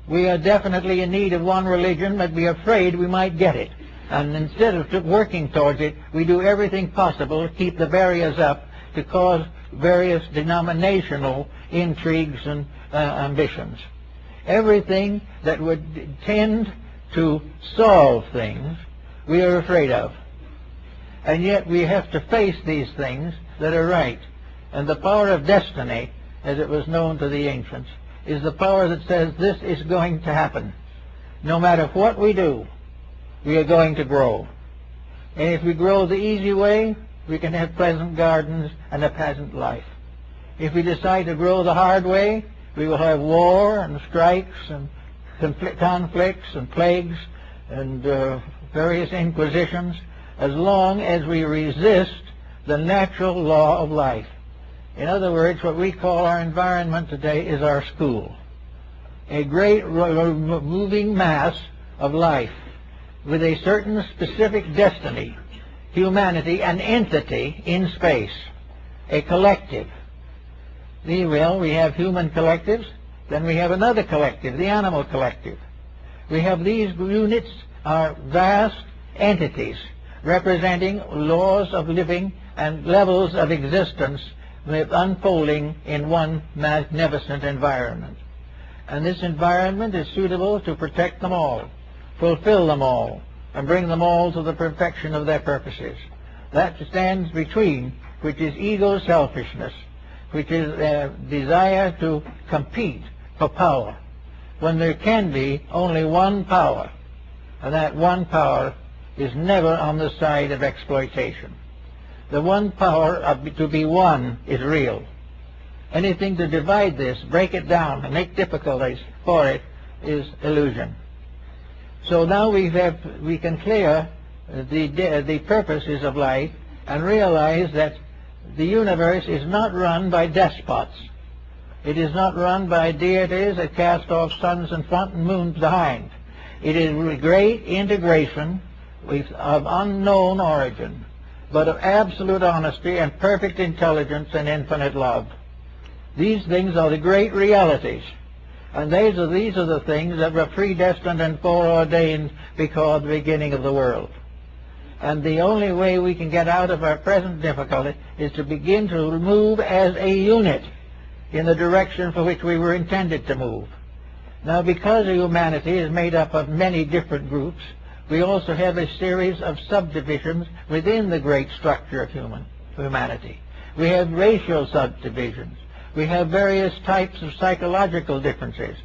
We are definitely in need of one religion, but we are afraid we might get it. And instead of working towards it, we do everything possible to keep the barriers up, to cause various denominational intrigues and ambitions. Everything that would tend to solve things, we are afraid of. And yet we have to face these things that are right. And the power of destiny, as it was known to the ancients, is the power that says this is going to happen. No matter what we do, we are going to grow. And if we grow the easy way, we can have pleasant gardens and a pleasant life. If we decide to grow the hard way, we will have war and strikes and conflicts and plagues and various inquisitions, as long as we resist the natural law of life. In other words, what we call our environment today is our school. A great moving mass of life with a certain specific destiny, humanity, an entity in space, a collective. We have human collectives, then we have another collective, the animal collective. We have these units are vast entities representing laws of living and levels of existence unfolding in one magnificent environment. And this environment is suitable to protect them all, fulfill them all, and bring them all to the perfection of their purposes. That stands between, which is ego-selfishness, which is a desire to compete for power, when there can be only one power, and that one power is never on the side of exploitation. The one power to be one is real. Anything to divide this, break it down, and make difficulties for it is illusion. So now we can clear the purposes of life and realize that the universe is not run by despots. It is not run by deities that cast off suns and front and moons behind. It is a great integration of unknown origin, but of absolute honesty and perfect intelligence and infinite love. These things are the great realities, and these are the things that were predestined and foreordained before the beginning of the world. And the only way we can get out of our present difficulty is to begin to move as a unit in the direction for which we were intended to move. Now, because humanity is made up of many different groups, we also have a series of subdivisions within the great structure of humanity. We have racial subdivisions. We have various types of psychological differences.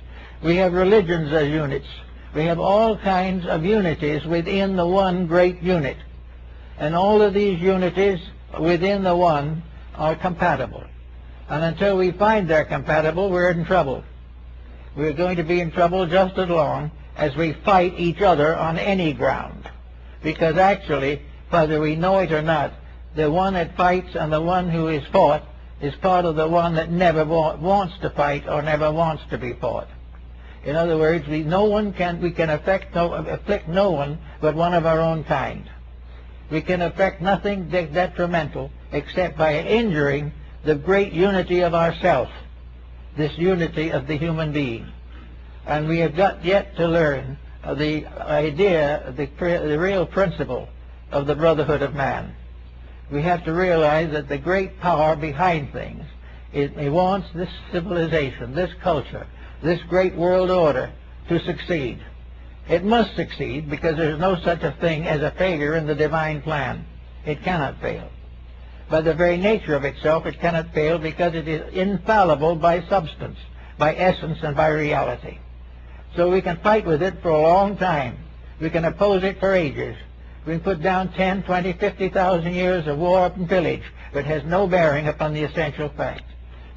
We have religions as units. We have all kinds of unities within the one great unit. And all of these unities within the one are compatible. And until we find they're compatible, we're in trouble. We're going to be in trouble just as long as we fight each other on any ground. Because actually, whether we know it or not, the one that fights and the one who is fought is part of the one that never wants to fight or never wants to be fought. In other words, we can afflict no one but one of our own kind. We can affect nothing detrimental except by injuring the great unity of ourself, this unity of the human being. And we have got yet to learn the idea, the real principle of the brotherhood of man. We have to realize that the great power behind things, it wants this civilization, this culture, this great world order to succeed. It must succeed because there's no such a thing as a failure in the divine plan. It cannot fail. By the very nature of itself, it cannot fail because it is infallible by substance, by essence, and by reality. So we can fight with it for a long time. We can oppose it for ages. We can put down 10, 20, 50,000 years of war and pillage, but it has no bearing upon the essential fact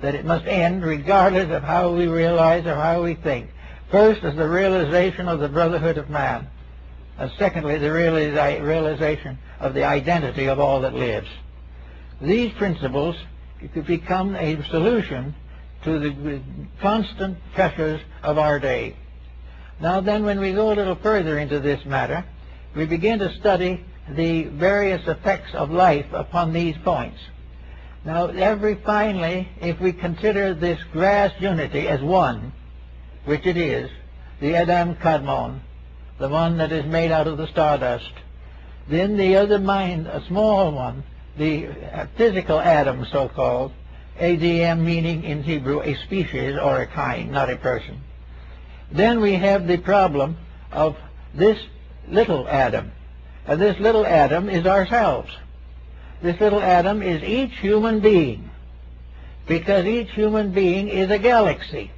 that it must end regardless of how we realize or how we think. First is the realization of the brotherhood of man, and secondly the realization of the identity of all that lives. These principles could become a solution to the constant pressures of our day. Now then, when we go a little further into this matter, we begin to study the various effects of life upon these points. Now, finally, if we consider this vast unity as one, which it is, the Adam Kadmon, the one that is made out of the stardust. Then the other mind, a small one, the physical atom, so-called, ADM meaning in Hebrew a species or a kind, not a person. Then we have the problem of this little atom. And this little atom is ourselves. This little atom is each human being, because each human being is a galaxy.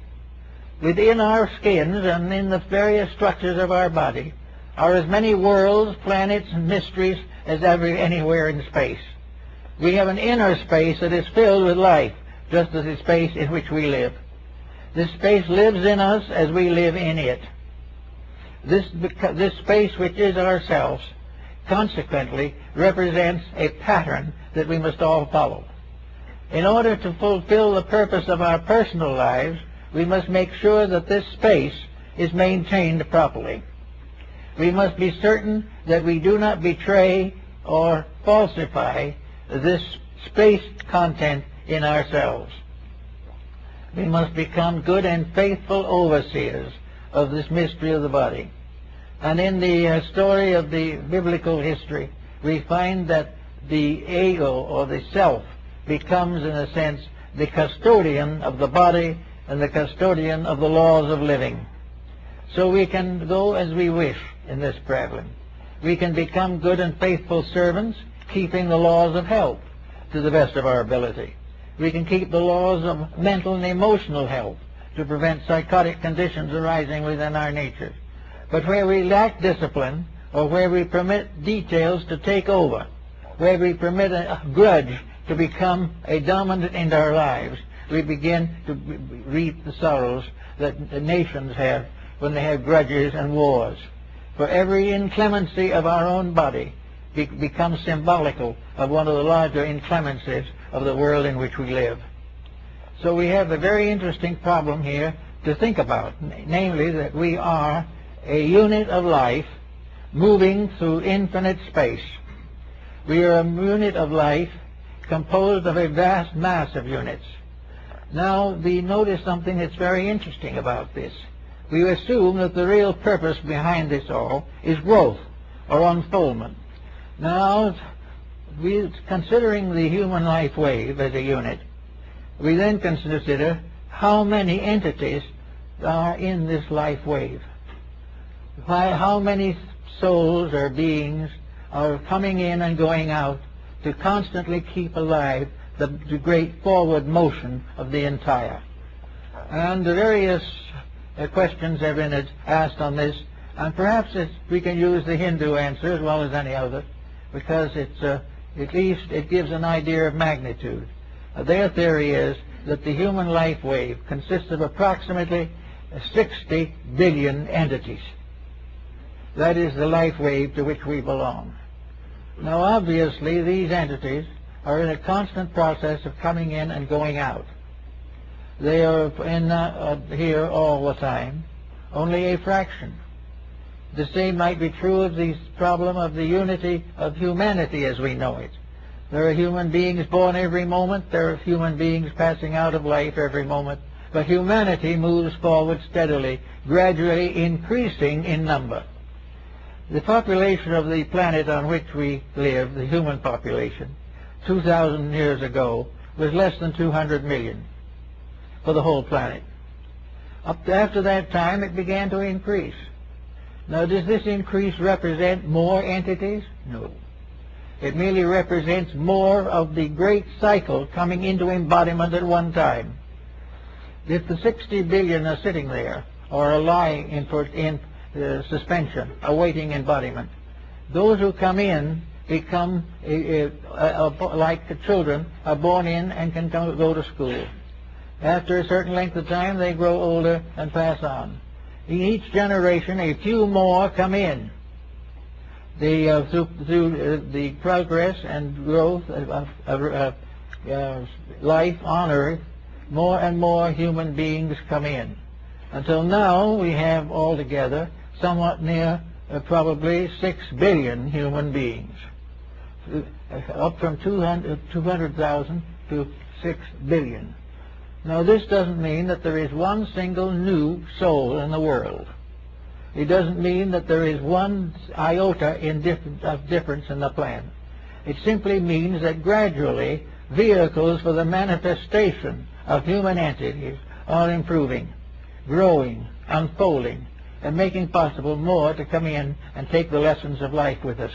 Within our skins and in the various structures of our body are as many worlds, planets, and mysteries as anywhere in space. We have an inner space that is filled with life, just as the space in which we live. This space lives in us as we live in it. This space which is ourselves, consequently, represents a pattern that we must all follow. In order to fulfill the purpose of our personal lives, we must make sure that this space is maintained properly. We must be certain that we do not betray or falsify this space content in ourselves. We must become good and faithful overseers of this mystery of the body. And in the story of the biblical history, we find that the ego, or the self, becomes, in a sense, the custodian of the body and the custodian of the laws of living. So we can go as we wish in this problem. We can become good and faithful servants, keeping the laws of health to the best of our ability. We can keep the laws of mental and emotional health to prevent psychotic conditions arising within our nature. But where we lack discipline, or where we permit details to take over, where we permit a grudge to become a dominant in our lives, we begin to reap the sorrows that the nations have when they have grudges and wars. For every inclemency of our own body becomes symbolical of one of the larger inclemencies of the world in which we live. So we have a very interesting problem here to think about, namely that we are a unit of life moving through infinite space. We are a unit of life composed of a vast mass of units. Now, we notice something that's very interesting about this. We assume that the real purpose behind this all is growth or unfoldment. Now, considering the human life wave as a unit, we then consider how many entities are in this life wave. How many souls or beings are coming in and going out to constantly keep alive the great forward motion of the entire. And the various questions have been asked on this, and perhaps we can use the Hindu answer as well as any other, because at least it gives an idea of magnitude. Their theory is that the human life wave consists of approximately 60 billion entities. That is the life wave to which we belong. Now, obviously, these entities are in a constant process of coming in and going out. They are here all the time, only a fraction. The same might be true of the problem of the unity of humanity as we know it. There are human beings born every moment. There are human beings passing out of life every moment. But humanity moves forward steadily, gradually increasing in number. The population of the planet on which we live, the human population, 2,000 years ago, was less than 200 million for the whole planet. After that time, it began to increase. Now, does this increase represent more entities? No. It merely represents more of the great cycle coming into embodiment at one time. If the 60 billion are sitting there, or are lying in suspension, awaiting embodiment, those who come in become like the children are born in and can go to school. After a certain length of time, they grow older and pass on. In each generation, a few more come in. Through the progress and growth of life on Earth, more and more human beings come in. Until now, we have altogether somewhat near probably 6 billion human beings, up from 200,000 to 6 billion. Now, this doesn't mean that there is one single new soul in the world. It doesn't mean that there is one iota of difference in the plan. It simply means that gradually vehicles for the manifestation of human entities are improving, growing, unfolding, and making possible more to come in and take the lessons of life with us.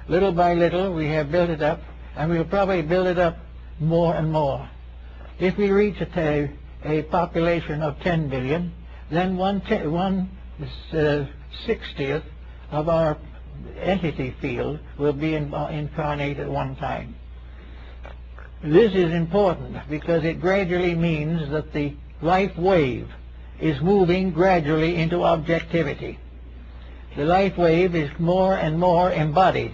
Little by little, we have built it up, and we'll probably build it up more and more. If we reach a population of 10 billion, then 1/60th of our entity field will be incarnate at one time. This is important because it gradually means that the life wave is moving gradually into objectivity. The life wave is more and more embodied,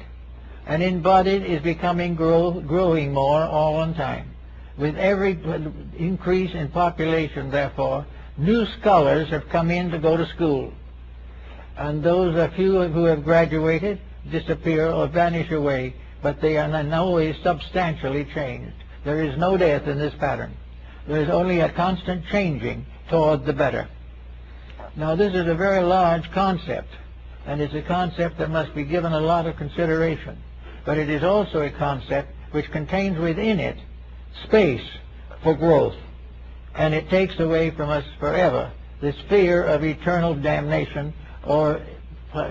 and embodied is becoming growing more all the time. With every increase in population, therefore, new scholars have come in to go to school. And those few who have graduated disappear or vanish away, but they are in no way substantially changed. There is no death in this pattern. There is only a constant changing toward the better. Now, this is a very large concept, and it's a concept that must be given a lot of consideration. But it is also a concept which contains within it space for growth, and it takes away from us forever this fear of eternal damnation, or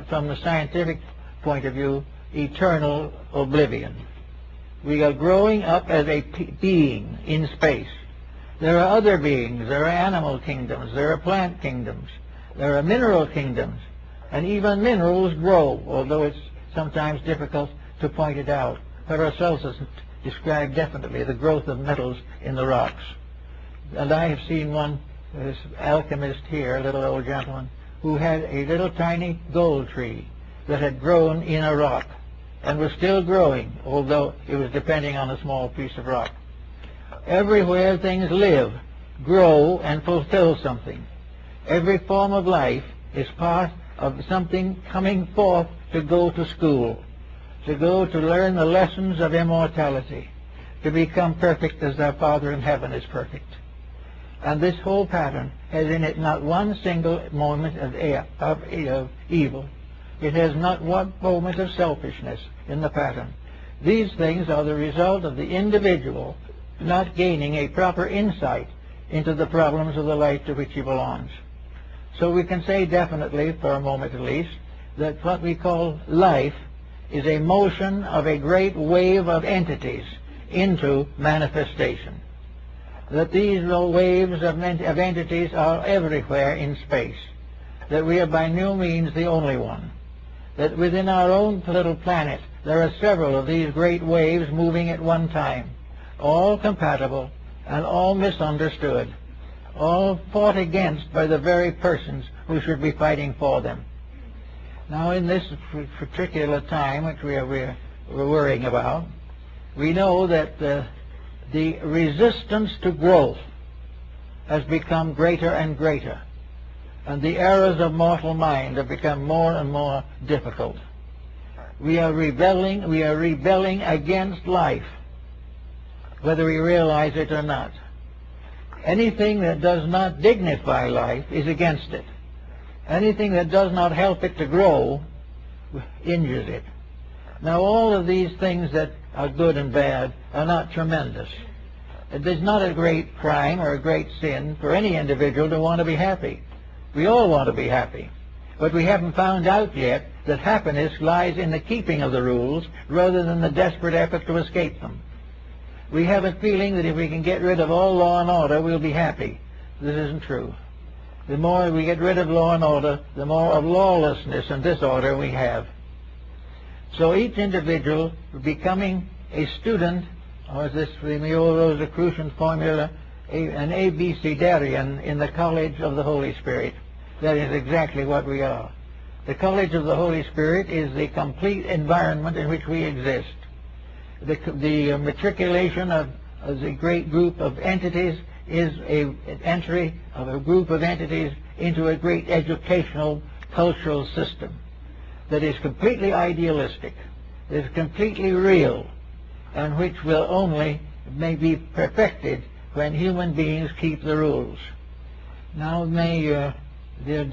from the scientific point of view, eternal oblivion. We are growing up as a being in space. There are other beings. There are animal kingdoms. There are plant kingdoms. There are mineral kingdoms. And even minerals grow, although it's sometimes difficult to point it out. Paracelsus described definitely the growth of metals in the rocks. And I have seen this alchemist here, a little old gentleman, who had a little tiny gold tree that had grown in a rock and was still growing, although it was depending on a small piece of rock. Everywhere things live, grow, and fulfill something. Every form of life is part of something coming forth to go to school, to go to learn the lessons of immortality, to become perfect as our Father in heaven is perfect. And this whole pattern has in it not one single moment of evil. It has not one moment of selfishness in the pattern. These things are the result of the individual not gaining a proper insight into the problems of the life to which he belongs. So we can say definitely, for a moment at least, that what we call life is a motion of a great wave of entities into manifestation. That these waves of entities are everywhere in space. That we are by no means the only one. That within our own little planet there are several of these great waves moving at one time, all compatible and all misunderstood, all fought against by the very persons who should be fighting for them. Now, in this particular time which we're worrying about, we know that the resistance to growth has become greater and greater, and the errors of mortal mind have become more and more difficult. We are rebelling against life, whether we realize it or not. Anything that does not dignify life is against it. Anything that does not help it to grow injures it. Now, all of these things that are good and bad are not tremendous. It is not a great crime or a great sin for any individual to want to be happy. We all want to be happy. But we haven't found out yet that happiness lies in the keeping of the rules rather than the desperate effort to escape them. We have a feeling that if we can get rid of all law and order, we'll be happy. This isn't true. The more we get rid of law and order, the more of lawlessness and disorder we have. So each individual becoming a student, or as this the Rosicrucian formula, an abecedarian in the College of the Holy Spirit. That is exactly what we are. The College of the Holy Spirit is the complete environment in which we exist. The matriculation of the great group of entities is an entry of a group of entities into a great educational, cultural system that is completely idealistic, that is completely real, and which will only may be perfected when human beings keep the rules. Now may dear